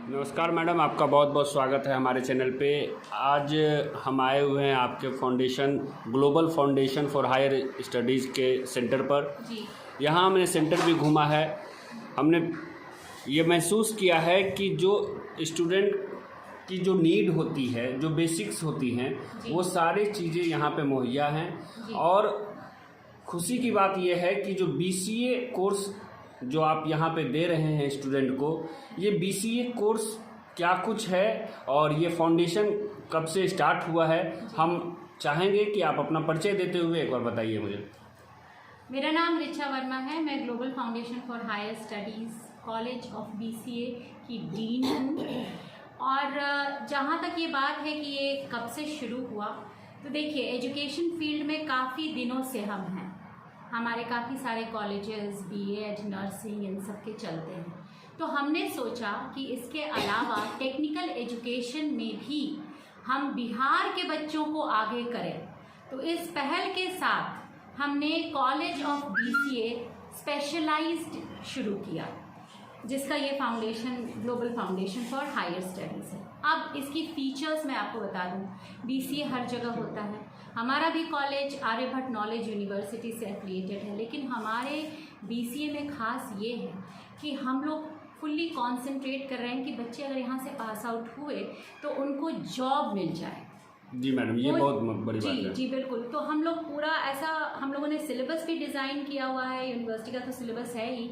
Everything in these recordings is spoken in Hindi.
नमस्कार मैडम, आपका बहुत बहुत स्वागत है हमारे चैनल पे। आज हम आए हुए हैं आपके foundation global foundation for higher studies के सेंटर पर। यहाँ हमने सेंटर भी घूमा है। हमने ये महसूस किया है कि जो स्टूडेंट की जो नीड होती है, जो बेसिक्स होती हैं, वो सारी चीज़ें यहाँ पे मुहैया हैं। और खुशी की बात यह है कि जो BCA कोर्स जो आप यहाँ पे दे रहे हैं स्टूडेंट को, ये BCA कोर्स क्या कुछ है और ये फाउंडेशन कब से स्टार्ट हुआ है, हम चाहेंगे कि आप अपना परिचय देते हुए एक बार बताइए मुझे। मेरा नाम ऋचा वर्मा है। मैं global foundation for higher studies college of BCA की डीन हूँ। और जहाँ तक ये बात है कि ये कब से शुरू हुआ, तो देखिए एजुकेशन फील्ड में काफ़ी दिनों से हम हैं। हमारे काफ़ी सारे कॉलेजेस, BEd, नर्सिंग, इन सब के चलते हैं। तो हमने सोचा कि इसके अलावा टेक्निकल एजुकेशन में भी हम बिहार के बच्चों को आगे करें। तो इस पहल के साथ हमने कॉलेज ऑफ BCA स्पेशलाइज्ड शुरू किया, जिसका ये foundation global foundation for higher studies है। अब इसकी फीचर्स मैं आपको बता दूं, BCA हर जगह होता है। हमारा भी कॉलेज आर्यभट्ट नॉलेज यूनिवर्सिटी से एफिलिएटेड है, लेकिन हमारे BCA में ख़ास ये है कि हम लोग फुल्ली कॉन्सेंट्रेट कर रहे हैं कि बच्चे अगर यहाँ से पास आउट हुए तो उनको जॉब मिल जाए। जी मैडम, ये बहुत बड़ी बात है। जी बिल्कुल। तो हम लोग पूरा ऐसा, हम लोगों ने सिलेबस भी डिज़ाइन किया हुआ है। यूनिवर्सिटी का तो सिलेबस है ही।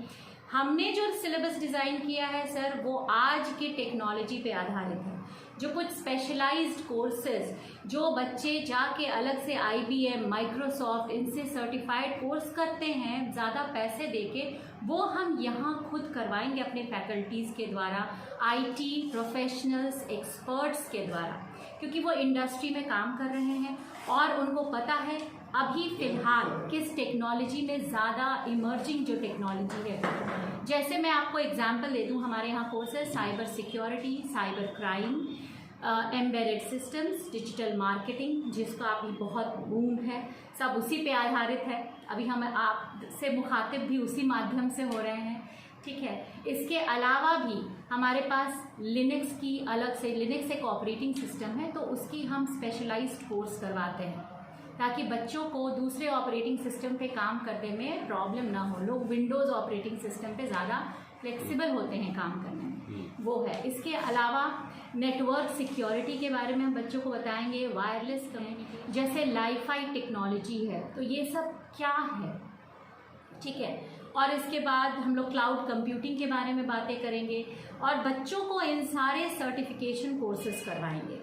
हमने जो सिलेबस डिज़ाइन किया है सर, वो आज की टेक्नोलॉजी पे आधारित है। जो कुछ स्पेशलाइज्ड कोर्सेज जो बच्चे जाके अलग से IBM, माइक्रोसॉफ्ट, इनसे सर्टिफाइड कोर्स करते हैं ज़्यादा पैसे देके, वो हम यहाँ खुद करवाएंगे अपने फैकल्टीज़ के द्वारा, IT प्रोफेशनल्स, एक्सपर्ट्स के द्वारा, क्योंकि वो इंडस्ट्री में काम कर रहे हैं और उनको पता है अभी फ़िलहाल किस टेक्नोलॉजी में ज़्यादा इमर्जिंग जो टेक्नोलॉजी है। जैसे मैं आपको एग्जांपल दे दूं, हमारे यहाँ courses cyber security, cyber crime, embedded systems, digital marketing जिसका अभी बहुत बूम है, सब उसी पे आधारित है। अभी हम आपसे मुखातिब भी उसी माध्यम से हो रहे हैं, ठीक है। इसके अलावा भी हमारे पास लिनक्स की अलग से, लिनक्स एक ऑपरेटिंग सिस्टम है, तो उसकी हम स्पेशलाइज्ड कोर्स करवाते हैं ताकि बच्चों को दूसरे ऑपरेटिंग सिस्टम पे काम करने में प्रॉब्लम ना हो। लोग विंडोज़ ऑपरेटिंग सिस्टम पे ज़्यादा फ्लेक्सिबल होते हैं काम करने में, वो है। इसके अलावा नेटवर्क सिक्योरिटी के बारे में हम बच्चों को बताएंगे, वायरलेस कम्युनिकेशन, जैसे लाईफाई टेक्नोलॉजी है, तो ये सब क्या है, ठीक है। और इसके बाद हम लोग क्लाउड कंप्यूटिंग के बारे में बातें करेंगे और बच्चों को इन सारे सर्टिफिकेशन कोर्सेज करवाएंगे।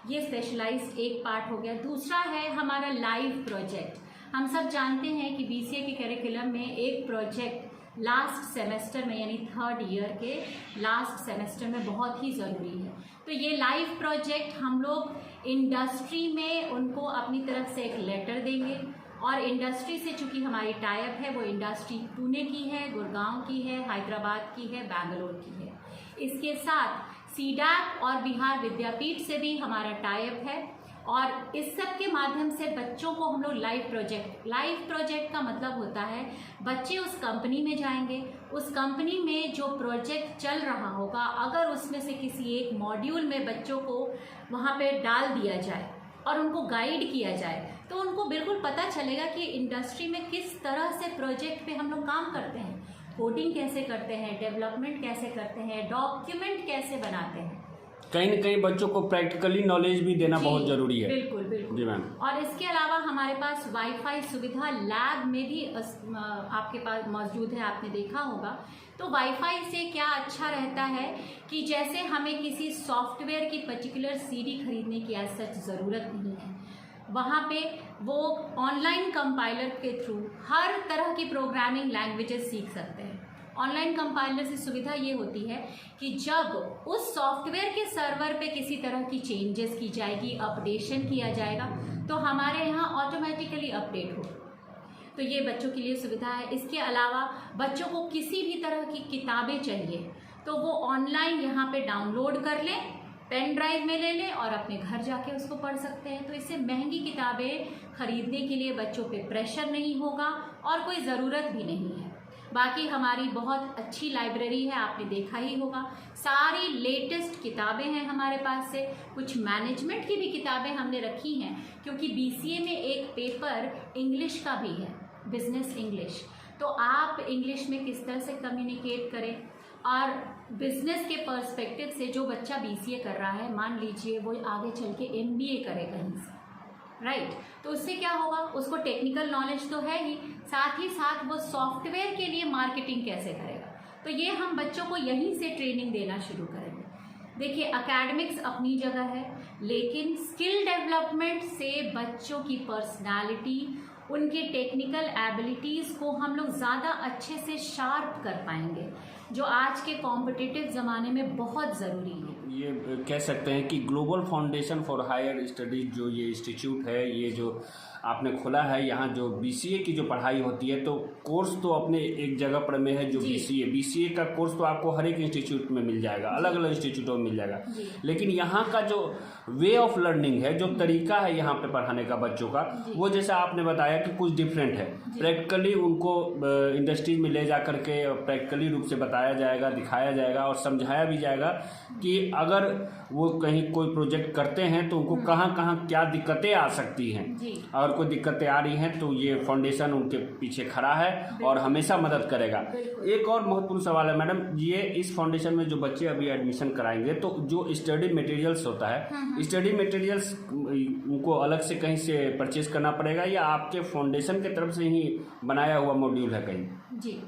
ये स्पेशलाइज्ड एक पार्ट हो गया। दूसरा है हमारा लाइव प्रोजेक्ट। हम सब जानते हैं कि बीसीए के करिकुलम में एक प्रोजेक्ट लास्ट सेमेस्टर में, यानी थर्ड ईयर के लास्ट सेमेस्टर में बहुत ही ज़रूरी है। तो ये लाइव प्रोजेक्ट हम लोग इंडस्ट्री में उनको अपनी तरफ से एक लेटर देंगे और इंडस्ट्री से चूँकि हमारी टाइप है, वो इंडस्ट्री पुणे की है, गुड़गांव की है, हैदराबाद की है, बैंगलोर की है। इसके साथ सीडैक और बिहार विद्यापीठ से भी हमारा टाइप है और इस सब के माध्यम से बच्चों को हम लोग लाइव प्रोजेक्ट का मतलब होता है बच्चे उस कंपनी में जाएंगे, उस कंपनी में जो प्रोजेक्ट चल रहा होगा, अगर उसमें से किसी एक मॉड्यूल में बच्चों को वहाँ पे डाल दिया जाए और उनको गाइड किया जाए, तो उनको बिल्कुल पता चलेगा कि इंडस्ट्री में किस तरह से प्रोजेक्ट पे हम लोग काम करते हैं, कोडिंग कैसे करते हैं, डेवलपमेंट कैसे करते हैं, डॉक्यूमेंट कैसे बनाते हैं। कहीं न कहीं बच्चों को प्रैक्टिकली नॉलेज भी देना बहुत ज़रूरी है। बिल्कुल बिल्कुल जी मैम। और इसके अलावा हमारे पास वाईफाई सुविधा लैब में भी आपके पास मौजूद है, आपने देखा होगा। तो वाईफाई से क्या अच्छा रहता है कि जैसे हमें किसी सॉफ्टवेयर की पर्टिकुलर सीडी खरीदने की आज सच ज़रूरत नहीं है, वहाँ पे वो ऑनलाइन कंपाइलर के थ्रू हर तरह की प्रोग्रामिंग लैंग्वेजेस सीख सकते हैं। ऑनलाइन कंपाइलर से सुविधा ये होती है कि जब उस सॉफ्टवेयर के सर्वर पे किसी तरह की चेंजेस की जाएगी, अपडेशन किया जाएगा, तो हमारे यहाँ ऑटोमेटिकली अपडेट हो। तो ये बच्चों के लिए सुविधा है। इसके अलावा बच्चों को किसी भी तरह की किताबें चाहिए तो वो ऑनलाइन यहाँ पे डाउनलोड कर लें, पेन ड्राइव में ले लें और अपने घर जाके उसको पढ़ सकते हैं। तो इससे महंगी किताबें खरीदने के लिए बच्चों पे प्रेशर नहीं होगा और कोई ज़रूरत भी नहीं है। बाकी हमारी बहुत अच्छी लाइब्रेरी है, आपने देखा ही होगा, सारी लेटेस्ट किताबें हैं हमारे पास से। कुछ मैनेजमेंट की भी किताबें हमने रखी हैं क्योंकि बीसीए में एक पेपर इंग्लिश का भी है, बिजनेस इंग्लिश। तो आप इंग्लिश में किस तरह से कम्युनिकेट करें और बिजनेस के पर्सपेक्टिव से जो बच्चा बीसीए कर रहा है, मान लीजिए वो आगे चल के एमबीए करे कहीं से, राइट, तो उससे क्या होगा, उसको टेक्निकल नॉलेज तो है ही, साथ ही साथ वो सॉफ्टवेयर के लिए मार्केटिंग कैसे करेगा। तो ये हम बच्चों को यहीं से ट्रेनिंग देना शुरू करेंगे। देखिए एकेडमिक्स अपनी जगह है, लेकिन स्किल डेवलपमेंट से बच्चों की पर्सनालिटी, उनके टेक्निकल एबिलिटीज़ को हम लोग ज़्यादा अच्छे से शार्प कर पाएंगे, जो आज के कॉम्पिटिटिव ज़माने में बहुत ज़रूरी है। ये कह सकते हैं कि global foundation for higher studies जो ये इंस्टीट्यूट है, ये जो आपने खोला है, यहाँ जो बीसीए की जो पढ़ाई होती है, तो कोर्स तो अपने एक जगह पर में है जो बीसीए का कोर्स तो आपको हर एक इंस्टीट्यूट में मिल जाएगा, अलग अलग इंस्टीट्यूटों में मिल जाएगा, लेकिन यहाँ का जो वे ऑफ लर्निंग है, जो तरीका है यहाँ पे पढ़ाने का बच्चों का, वो जैसा आपने बताया कि कुछ डिफरेंट है। प्रैक्टिकली उनको इंडस्ट्रीज में ले जा करके प्रैक्टिकली रूप से बताया जाएगा, दिखाया जाएगा और समझाया भी जाएगा कि अगर वो कहीं कोई प्रोजेक्ट करते हैं तो उनको कहाँ कहाँ क्या दिक्कतें आ सकती हैं, और कोई दिक्कतें आ रही हैं तो ये फाउंडेशन उनके पीछे खड़ा है और हमेशा मदद करेगा। एक और महत्वपूर्ण सवाल है मैडम, ये इस फाउंडेशन में जो बच्चे अभी एडमिशन कराएंगे, तो जो स्टडी मटेरियल्स होता है, स्टडी मटेरियल्स उनको अलग से कहीं से परचेज करना पड़ेगा या आपके फाउंडेशन की तरफ से ही बनाया हुआ मॉड्यूल है कहीं? जी,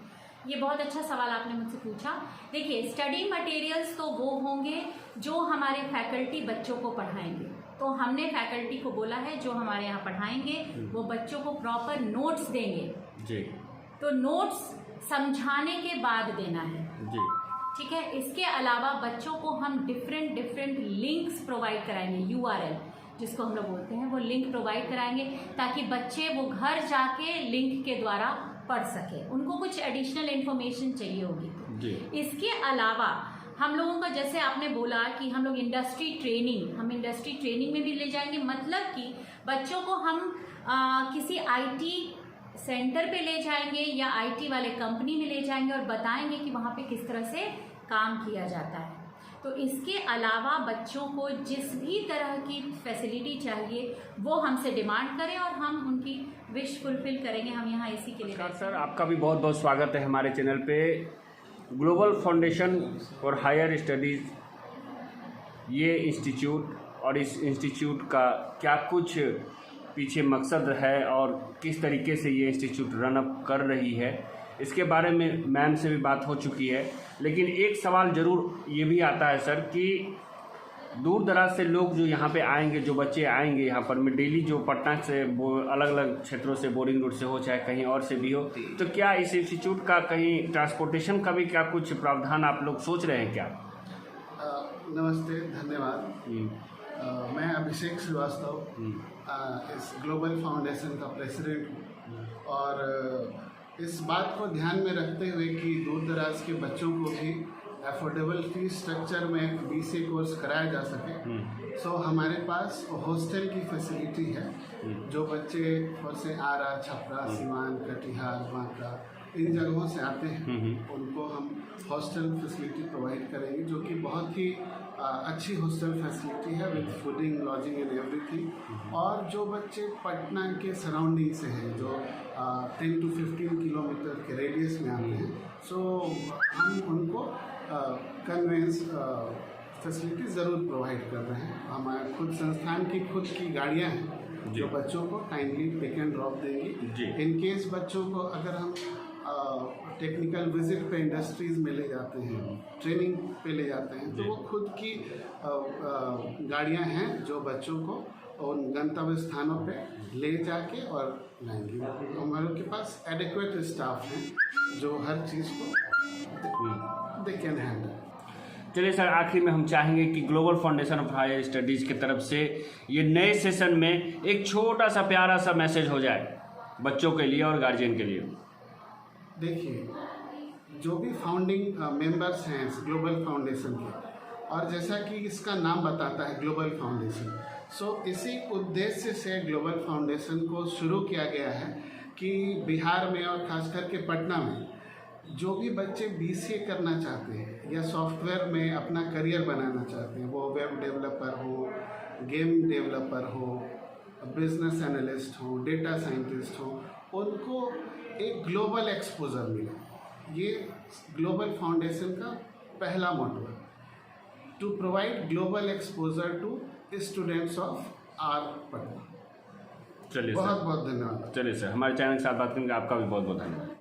ये बहुत अच्छा सवाल आपने मुझसे पूछा। देखिए स्टडी मटेरियल्स तो वो होंगे जो हमारे फैकल्टी बच्चों को पढ़ाएंगे। तो हमने फैकल्टी को बोला है जो हमारे यहाँ पढ़ाएंगे वो बच्चों को प्रॉपर नोट्स देंगे जी। तो नोट्स समझाने के बाद देना है जी, ठीक है। इसके अलावा बच्चों को हम डिफरेंट लिंक्स प्रोवाइड कराएंगे, URL जिसको हम लोग बोलते हैं, वो लिंक प्रोवाइड कराएंगे ताकि बच्चे वो घर जाके लिंक के द्वारा पढ़ सके, उनको कुछ एडिशनल इन्फॉर्मेशन चाहिए होगी तो। इसके अलावा हम लोगों का, जैसे आपने बोला कि हम लोग इंडस्ट्री ट्रेनिंग में भी ले जाएंगे। मतलब कि बच्चों को हम किसी आईटी सेंटर पे ले जाएंगे या आईटी वाले कंपनी में ले जाएंगे और बताएंगे कि वहाँ पे किस तरह से काम किया जाता है। तो इसके अलावा बच्चों को जिस भी तरह की फैसिलिटी चाहिए वो हमसे डिमांड करें और हम उनकी विश फुलफिल करेंगे। हम यहाँ इसी के लिए। सर, आपका भी बहुत बहुत स्वागत है हमारे चैनल पे। Global foundation for higher studies, ये इंस्टीट्यूट और इस इंस्टीट्यूट का क्या कुछ पीछे मकसद है और किस तरीके से ये इंस्टीट्यूट रन अप कर रही है, इसके बारे में मैम से भी बात हो चुकी है। लेकिन एक सवाल ज़रूर ये भी आता है सर कि दूर दराज से लोग जो यहाँ पे आएंगे, जो बच्चे आएंगे यहाँ पर, में डेली जो पटना से अलग अलग क्षेत्रों से, बोरिंग रोड से हो चाहे कहीं और से भी हो, तो क्या इस इंस्टीट्यूट का कहीं ट्रांसपोर्टेशन का भी क्या कुछ प्रावधान आप लोग सोच रहे हैं क्या? नमस्ते, धन्यवाद। मैं अभिषेक श्रीवास्तव इस ग्लोबल फाउंडेशन का प्रेसिडेंट हूँ और इस बात को ध्यान में रखते हुए कि दूर दराज के बच्चों को भी अफोर्डेबल फीस स्ट्रक्चर में BCA कोर्स कराया जा सके, सो हमारे पास हॉस्टल की फैसिलिटी है। जो बच्चे से आरा, छपरा, सीवान, कटिहार, बांका इन जगहों से आते हैं उनको हम हॉस्टल फैसिलिटी प्रोवाइड करेंगे, जो कि बहुत ही अच्छी हॉस्टल फैसिलिटी है with fooding, lodging and everything. और जो बच्चे पटना के सराउंडिंग से हैं, जो 10 to 15 किलोमीटर के रेडियस में आते हैं, सो हम उनको कन्वेंस फैसिलिटी ज़रूर प्रोवाइड कर रहे हैं। हमारे खुद संस्थान की खुद की गाड़ियाँ हैं जो बच्चों को टाइमली पिक एंड ड्रॉप देंगी। इन केस बच्चों को अगर हम टेक्निकल विजिट पे इंडस्ट्रीज़ में ले जाते हैं, ट्रेनिंग पे ले जाते हैं, तो वो खुद की गाड़ियां हैं जो बच्चों को उन गंतव्य स्थानों पे ले जाके और लाएंगी। हमारे के पास एडिक्वेट स्टाफ हैं जो हर चीज़ को दे कैन हैंडल। चलिए सर, आखिर में हम चाहेंगे कि global foundation of higher studies की तरफ से ये नए सेशन में एक छोटा सा प्यारा सा मैसेज हो जाए बच्चों के लिए और गार्जियन के लिए। देखिए, जो भी फाउंडिंग मेंबर्स हैं इस ग्लोबल फाउंडेशन के, और जैसा कि इसका नाम बताता है ग्लोबल फाउंडेशन, सो इसी उद्देश्य से ग्लोबल फाउंडेशन को शुरू किया गया है कि बिहार में और खास करके पटना में जो भी बच्चे BCA करना चाहते हैं या सॉफ्टवेयर में अपना करियर बनाना चाहते हैं, वो वेब डेवलपर हो, गेम डेवलपर हो, बिजनेस एनालिस्ट हो, डेटा साइंटिस्ट हो, उनको एक ग्लोबल एक्सपोजर मिले। ये ग्लोबल फाउंडेशन का पहला मोटो है, to provide global exposure to students of our Patna. चलिए बहुत बहुत धन्यवाद। चलिए सर, हमारे चैनल के साथ बात करने का आपका भी बहुत बहुत धन्यवाद।